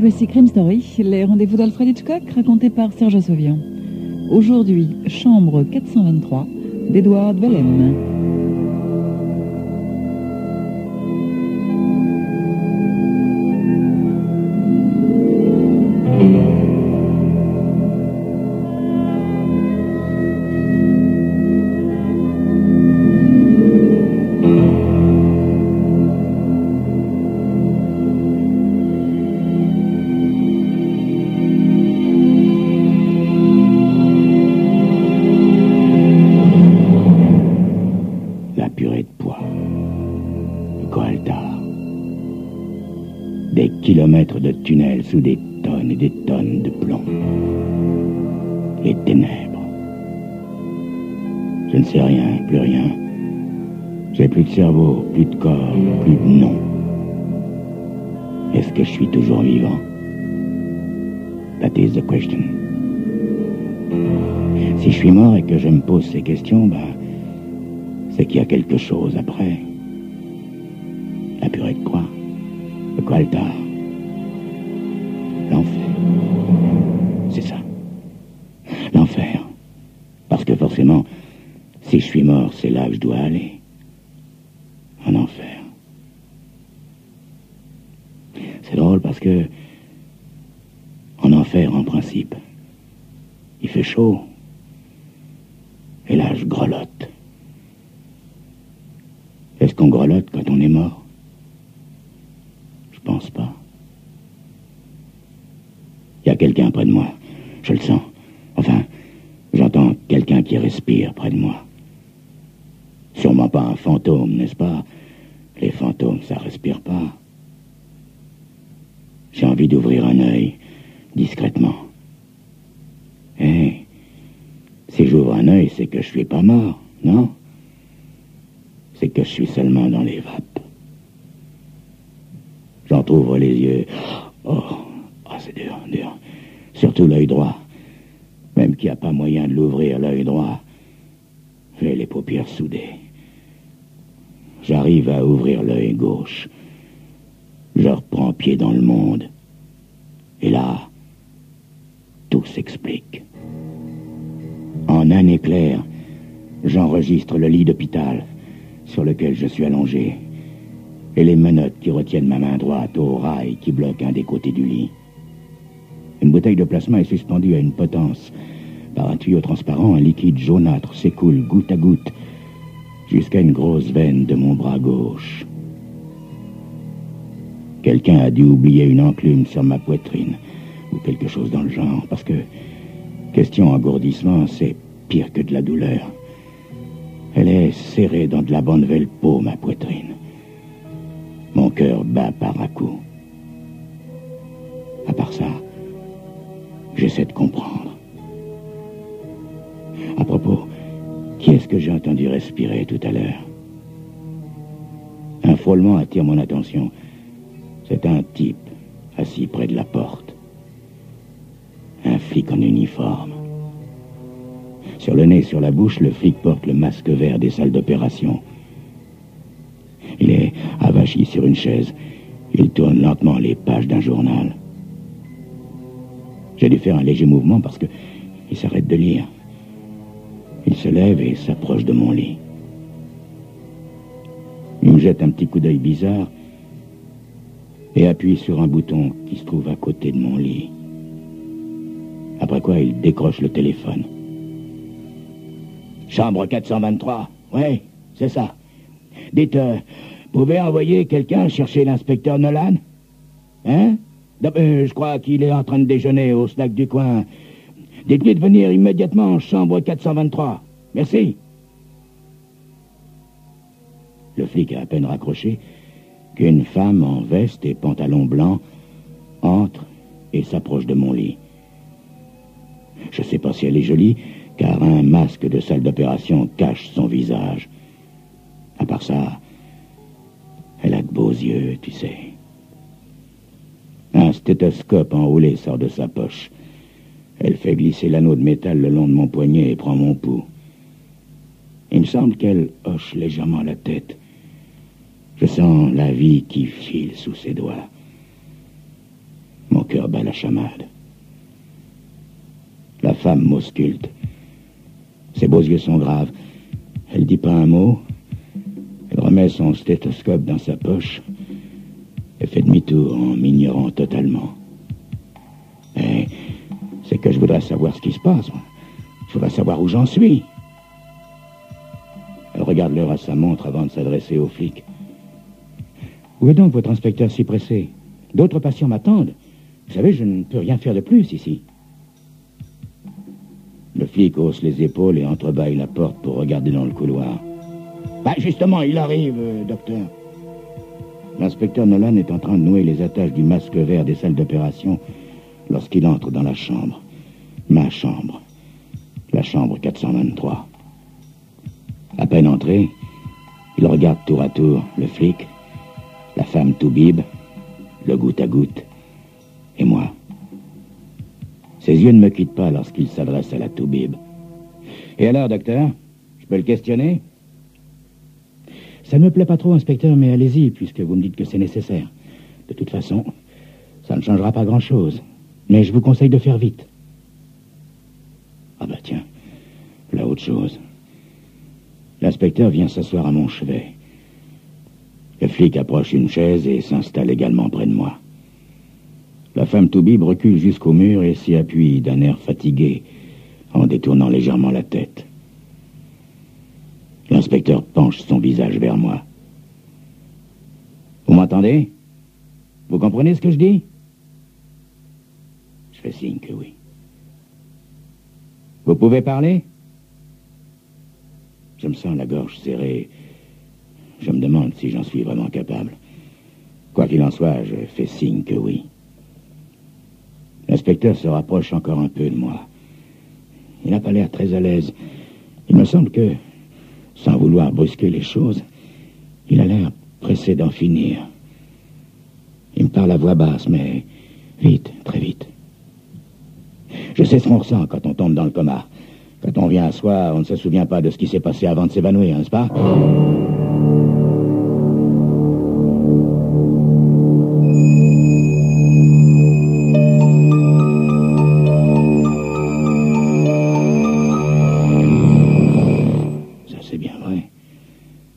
voici Crime Story, les rendez-vous d'Alfred Hitchcock racontés par Serge Sauvian. Aujourd'hui, chambre 423 d'Edward Bellem. Kilomètres de tunnels sous des tonnes et des tonnes de plomb. Les ténèbres. Je ne sais rien, plus rien. J'ai plus de cerveau, plus de corps, plus de nom. Est-ce que je suis toujours vivant? That is the question. Si je suis mort et que je me pose ces questions, c'est qu'il y a quelque chose après. La purée de quoi? Le Coaltar. L'enfer. C'est ça. L'enfer. Parce que forcément, si je suis mort, c'est là que je dois aller. En enfer. C'est drôle parce que en enfer, en principe, il fait chaud. Et là, je grelotte. Est-ce qu'on grelotte quand on est mort? Je pense pas. Il y a quelqu'un près de moi. Je le sens. Enfin, j'entends quelqu'un qui respire près de moi. Sûrement pas un fantôme, n'est-ce pas? Les fantômes, ça respire pas. J'ai envie d'ouvrir un œil, discrètement. Si j'ouvre un œil, c'est que je suis pas mort, non? C'est que je suis seulement dans les vapes. J'entrouvre les yeux. C'est dur, dur. Surtout l'œil droit. Même qu'il n'y a pas moyen de l'ouvrir, l'œil droit. J'ai les paupières soudées. J'arrive à ouvrir l'œil gauche. Je reprends pied dans le monde. Et là, tout s'explique. En un éclair, j'enregistre le lit d'hôpital sur lequel je suis allongé et les menottes qui retiennent ma main droite au rail qui bloque un des côtés du lit. Une bouteille de plasma est suspendue à une potence. Par un tuyau transparent, un liquide jaunâtre s'écoule goutte à goutte jusqu'à une grosse veine de mon bras gauche. Quelqu'un a dû oublier une enclume sur ma poitrine, ou quelque chose dans le genre, parce que, question engourdissement, c'est pire que de la douleur. Elle est serrée dans de la bonne peau, ma poitrine. Mon cœur bat par à coup. À part ça, j'essaie de comprendre. À propos, qui est-ce que j'ai entendu respirer tout à l'heure? Un frôlement attire mon attention. C'est un type assis près de la porte. Un flic en uniforme. Sur le nez et sur la bouche, le flic porte le masque vert des salles d'opération. Il est avachi sur une chaise. Il tourne lentement les pages d'un journal. J'ai dû faire un léger mouvement parce que il s'arrête de lire. Il se lève et s'approche de mon lit. Il me jette un petit coup d'œil bizarre et appuie sur un bouton qui se trouve à côté de mon lit. Après quoi, il décroche le téléphone. Chambre 423. Oui, c'est ça. Dites, pouvez envoyer quelqu'un chercher l'inspecteur Nolan? Hein? Je crois qu'il est en train de déjeuner au snack du coin. Dites-lui de venir immédiatement en chambre 423. Merci. Le flic a à peine raccroché qu'une femme en veste et pantalon blanc entre et s'approche de mon lit. Je ne sais pas si elle est jolie, car un masque de salle d'opération cache son visage. À part ça, elle a de beaux yeux, tu sais. Un stéthoscope enroulé sort de sa poche. Elle fait glisser l'anneau de métal le long de mon poignet et prend mon pouls. Il me semble qu'elle hoche légèrement la tête. Je sens la vie qui file sous ses doigts. Mon cœur bat la chamade. La femme m'ausculte. Ses beaux yeux sont graves. Elle dit pas un mot. Elle remet son stéthoscope dans sa poche et fait demi-tour en m'ignorant totalement. Mais c'est que je voudrais savoir ce qui se passe. Je voudrais savoir où j'en suis. Elle regarde l'heure à sa montre avant de s'adresser au flic. Où est donc votre inspecteur si pressé? D'autres patients m'attendent. Vous savez, je ne peux rien faire de plus ici. Le flic hausse les épaules et entrebâille la porte pour regarder dans le couloir. Justement, il arrive, docteur. L'inspecteur Nolan est en train de nouer les attaches du masque vert des salles d'opération lorsqu'il entre dans la chambre. Ma chambre. La chambre 423. À peine entré, il regarde tour à tour le flic, la femme Toubib, le goutte à goutte, et moi. Ses yeux ne me quittent pas lorsqu'il s'adresse à la Toubib. Et alors, docteur, je peux le questionner? Ça ne me plaît pas trop, inspecteur, mais allez-y, puisque vous me dites que c'est nécessaire. De toute façon, ça ne changera pas grand-chose. Mais je vous conseille de faire vite. Ah bah tiens, là autre chose. L'inspecteur vient s'asseoir à mon chevet. Le flic approche une chaise et s'installe également près de moi. La femme Toubib recule jusqu'au mur et s'y appuie d'un air fatigué, en détournant légèrement la tête. L'inspecteur penche son visage vers moi. Vous m'entendez? Vous comprenez ce que je dis? Je fais signe que oui. Vous pouvez parler? Je me sens la gorge serrée. Je me demande si j'en suis vraiment capable. Quoi qu'il en soit, je fais signe que oui. L'inspecteur se rapproche encore un peu de moi. Il n'a pas l'air très à l'aise. Il me semble que, sans vouloir brusquer les choses, il a l'air pressé d'en finir. Il me parle à voix basse, mais vite, très vite. Je sais ce qu'on ressent quand on tombe dans le coma. Quand on vient à soi, on ne se souvient pas de ce qui s'est passé avant de s'évanouir, n'est-ce pas? Ça, c'est bien vrai.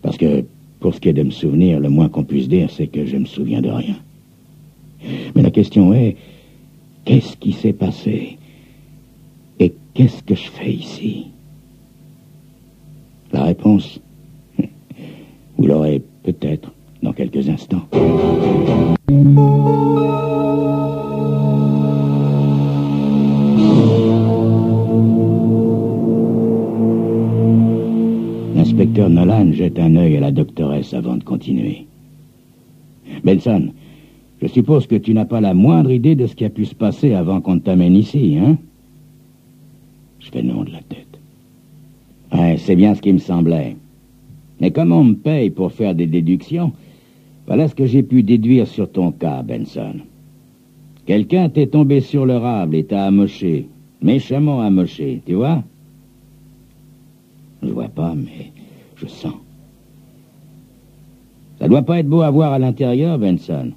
Parce que, pour ce qui est de me souvenir, le moins qu'on puisse dire, c'est que je me souviens de rien. Mais la question est, qu'est-ce qui s'est passé? Et qu'est-ce que je fais ici? La réponse, vous l'aurez peut-être dans quelques instants. L'inspecteur Nolan jette un œil à la doctoresse avant de continuer. Benson, je suppose que tu n'as pas la moindre idée de ce qui a pu se passer avant qu'on t'amène ici, hein? Je fais non de la tête. Ouais, c'est bien ce qui me semblait. Mais comme on me paye pour faire des déductions, voilà ce que j'ai pu déduire sur ton cas, Benson. Quelqu'un t'est tombé sur le rable et t'a amoché. Méchamment amoché, tu vois? Je vois pas, mais je sens. Ça doit pas être beau à voir à l'intérieur, Benson.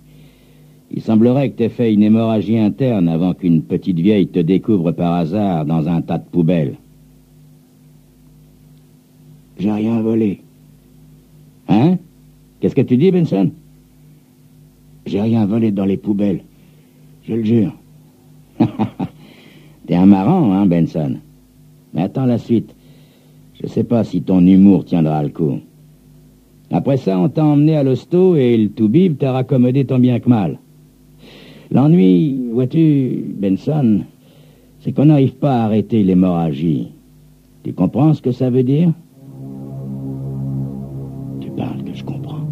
Il semblerait que t'aies fait une hémorragie interne avant qu'une petite vieille te découvre par hasard dans un tas de poubelles. J'ai rien volé. Hein? Qu'est-ce que tu dis, Benson? J'ai rien volé dans les poubelles. Je le jure. T'es un marrant, hein, Benson? Mais attends la suite. Je sais pas si ton humour tiendra le coup. Après ça, on t'a emmené à l'hosto et le Toubib t'a raccommodé tant bien que mal. L'ennui, vois-tu, Benson, c'est qu'on n'arrive pas à arrêter l'hémorragie. Tu comprends ce que ça veut dire? Tu parles que je comprends.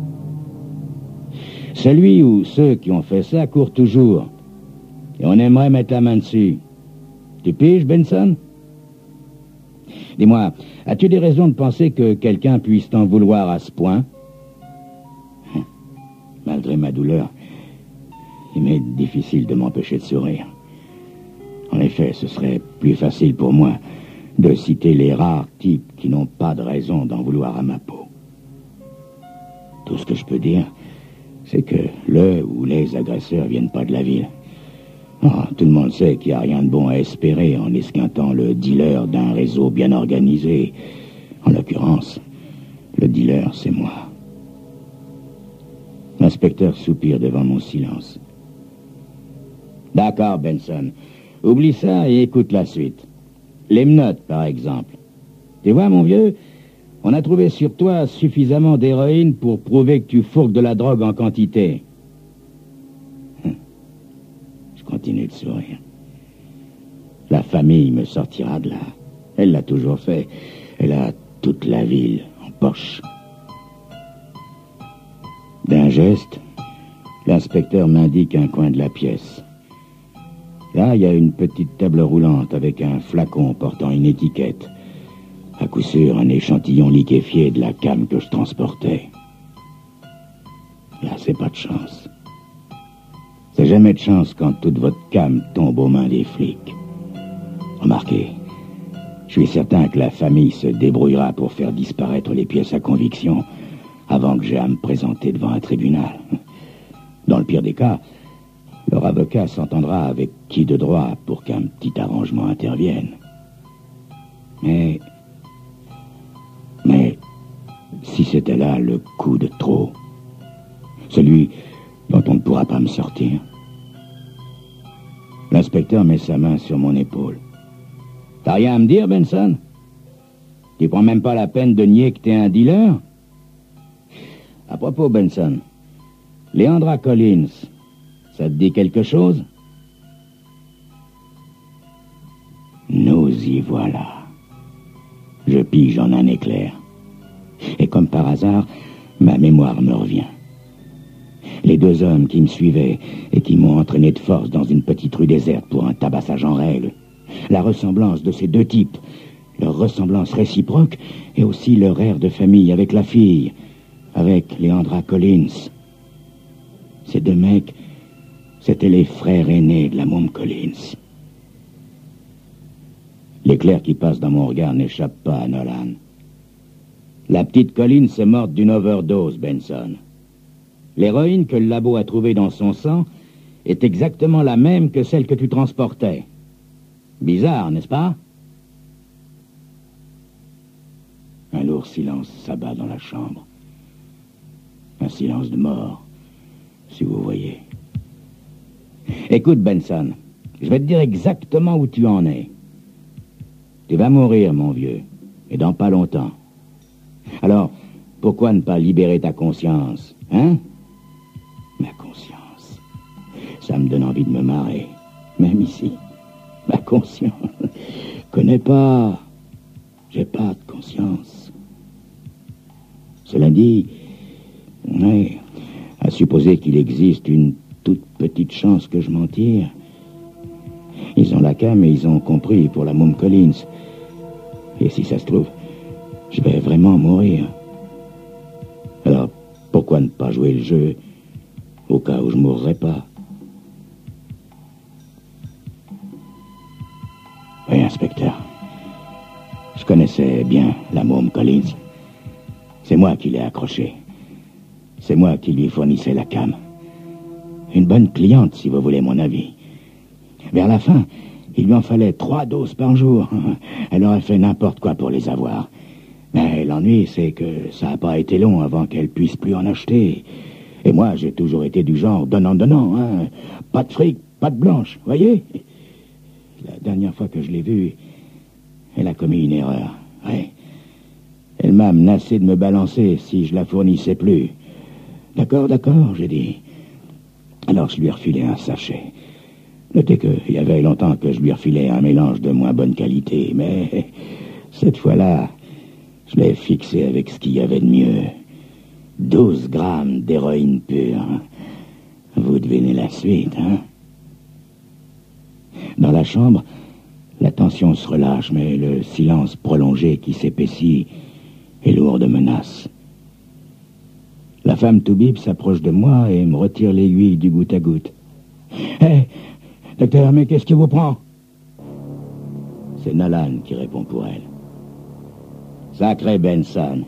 Celui ou ceux qui ont fait ça courent toujours. Et on aimerait mettre la main dessus. Tu piges, Benson? Dis-moi, as-tu des raisons de penser que quelqu'un puisse t'en vouloir à ce point? Malgré ma douleur, il m'est difficile de m'empêcher de sourire. En effet, ce serait plus facile pour moi de citer les rares types qui n'ont pas de raison d'en vouloir à ma peau. Tout ce que je peux dire, c'est que le ou les agresseurs viennent pas de la ville. Tout le monde sait qu'il n'y a rien de bon à espérer en esquintant le dealer d'un réseau bien organisé. En l'occurrence, le dealer, c'est moi. L'inspecteur soupire devant mon silence. D'accord, Benson. Oublie ça et écoute la suite. Les menottes, par exemple. Tu vois, mon vieux, on a trouvé sur toi suffisamment d'héroïne pour prouver que tu fourques de la drogue en quantité. Je continue de sourire. La famille me sortira de là. Elle l'a toujours fait. Elle a toute la ville en poche. D'un geste, l'inspecteur m'indique un coin de la pièce. Là, il y a une petite table roulante avec un flacon portant une étiquette. À coup sûr, un échantillon liquéfié de la came que je transportais. Là, c'est pas de chance. C'est jamais de chance quand toute votre came tombe aux mains des flics. Remarquez, je suis certain que la famille se débrouillera pour faire disparaître les pièces à conviction avant que j'ai à me présenter devant un tribunal. Dans le pire des cas, leur avocat s'entendra avec qui de droit pour qu'un petit arrangement intervienne. Mais si c'était là le coup de trop, celui dont on ne pourra pas me sortir. L'inspecteur met sa main sur mon épaule. T'as rien à me dire, Benson? Tu prends même pas la peine de nier que t'es un dealer? À propos, Benson, Leandra Collins, ça te dit quelque chose? Nous y voilà. Je pige en un éclair. Et comme par hasard, ma mémoire me revient. Les deux hommes qui me suivaient et qui m'ont entraîné de force dans une petite rue déserte pour un tabassage en règle. La ressemblance de ces deux types, leur ressemblance réciproque et aussi leur air de famille avec la fille, avec Leandra Collins. Ces deux mecs, c'étaient les frères aînés de la môme Collins. L'éclair qui passe dans mon regard n'échappe pas à Nolan. La petite Collins est morte d'une overdose, Benson. L'héroïne que le labo a trouvée dans son sang est exactement la même que celle que tu transportais. Bizarre, n'est-ce pas? Un lourd silence s'abat dans la chambre. Un silence de mort, si vous voyez. Écoute, Benson, je vais te dire exactement où tu en es. Tu vas mourir, mon vieux, et dans pas longtemps. Alors, pourquoi ne pas libérer ta conscience, hein? Ma conscience. Ça me donne envie de me marrer. Même ici. Ma conscience. Connais pas. J'ai pas de conscience. Cela dit, oui, à supposer qu'il existe une toute petite chance que je m'en tire. Ils ont la came et ils ont compris pour la môme Collins. Et si ça se trouve, je vais vraiment mourir. Alors, pourquoi ne pas jouer le jeu au cas où je mourrais pas? Oui, inspecteur. Je connaissais bien la môme Collins. C'est moi qui l'ai accrochée. C'est moi qui lui fournissais la came. Une bonne cliente, si vous voulez mon avis. Vers la fin, il lui en fallait 3 doses par jour. Elle aurait fait n'importe quoi pour les avoir. Mais l'ennui, c'est que ça n'a pas été long avant qu'elle puisse plus en acheter. Et moi, j'ai toujours été du genre donnant, hein. Pas de fric, pas de blanche, voyez? La dernière fois que je l'ai vue, elle a commis une erreur, ouais. Elle m'a menacé de me balancer si je la fournissais plus. D'accord, j'ai dit. Alors je lui ai refilé un sachet. Notez qu'il y avait longtemps que je lui refilais un mélange de moins bonne qualité, mais cette fois-là, je l'ai fixé avec ce qu'il y avait de mieux. 12 grammes d'héroïne pure. Vous devinez la suite, hein? Dans la chambre, la tension se relâche, mais le silence prolongé qui s'épaissit est lourd de menaces. La femme Toubib s'approche de moi et me retire l'aiguille du goutte à goutte. « Hé, docteur, mais qu'est-ce qui vous prend ?» C'est Nolan qui répond pour elle. « Sacré Benson,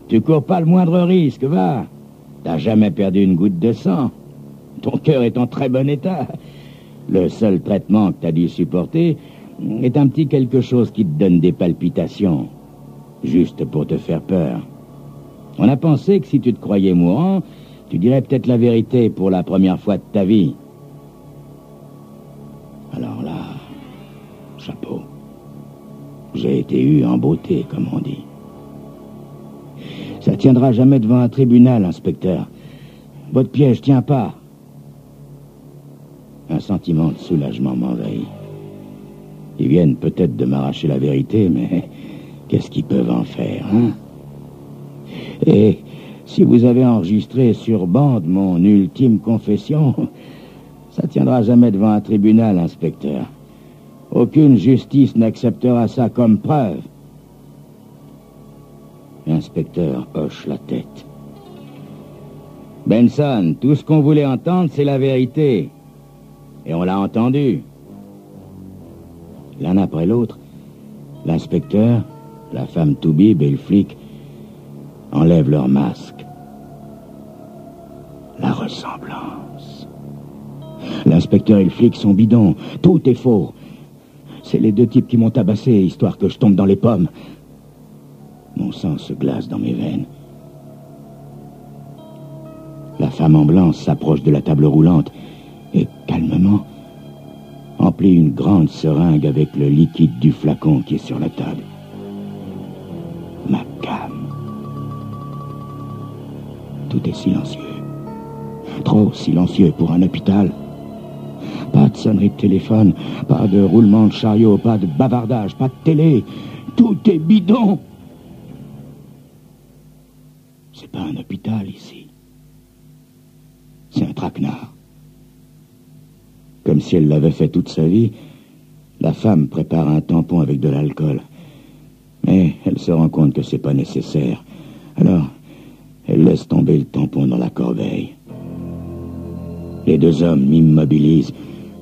tu cours pas le moindre risque, va. T'as jamais perdu une goutte de sang. Ton cœur est en très bon état. Le seul traitement que t'as dû supporter est un petit quelque chose qui te donne des palpitations, juste pour te faire peur. On a pensé que si tu te croyais mourant, tu dirais peut-être la vérité pour la première fois de ta vie. Alors là, chapeau. J'ai été eu en beauté, comme on dit. Ça tiendra jamais devant un tribunal, inspecteur. Votre piège tient pas. Un sentiment de soulagement m'envahit. Ils viennent peut-être de m'arracher la vérité, mais qu'est-ce qu'ils peuvent en faire, hein? Et si vous avez enregistré sur bande mon ultime confession, ça tiendra jamais devant un tribunal, inspecteur. Aucune justice n'acceptera ça comme preuve. L'inspecteur hoche la tête. Benson, tout ce qu'on voulait entendre, c'est la vérité. Et on l'a entendu. L'un après l'autre, l'inspecteur, la femme Toubib et le flic enlèvent leur masque. La ressemblance. L'inspecteur et le flic sont bidons. Tout est faux. C'est les deux types qui m'ont tabassé, histoire que je tombe dans les pommes. Mon sang se glace dans mes veines. La femme en blanc s'approche de la table roulante et, calmement, emplit une grande seringue avec le liquide du flacon qui est sur la table. Ma cam. Tout est silencieux. Trop silencieux pour un hôpital. Pas de sonnerie de téléphone, pas de roulement de chariot, pas de bavardage, pas de télé. Tout est bidon. C'est pas un hôpital ici. C'est un traquenard. Comme si elle l'avait fait toute sa vie, la femme prépare un tampon avec de l'alcool. Mais elle se rend compte que c'est pas nécessaire. Alors, elle laisse tomber le tampon dans la corbeille. Les deux hommes m'immobilisent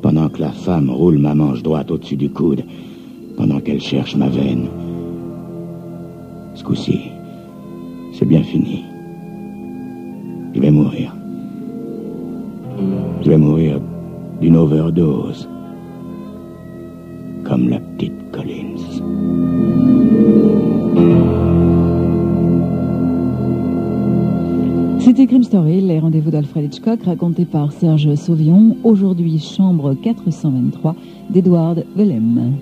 pendant que la femme roule ma manche droite au-dessus du coude, pendant qu'elle cherche ma veine. Ce coup-ci, c'est bien fini. Je vais mourir. Je vais mourir d'une overdose. Comme la petite Collins. C'était Crime Story, les rendez-vous d'Alfred Hitchcock, racontés par Serge Sauvion. Aujourd'hui, chambre 423 d'Edward Willem.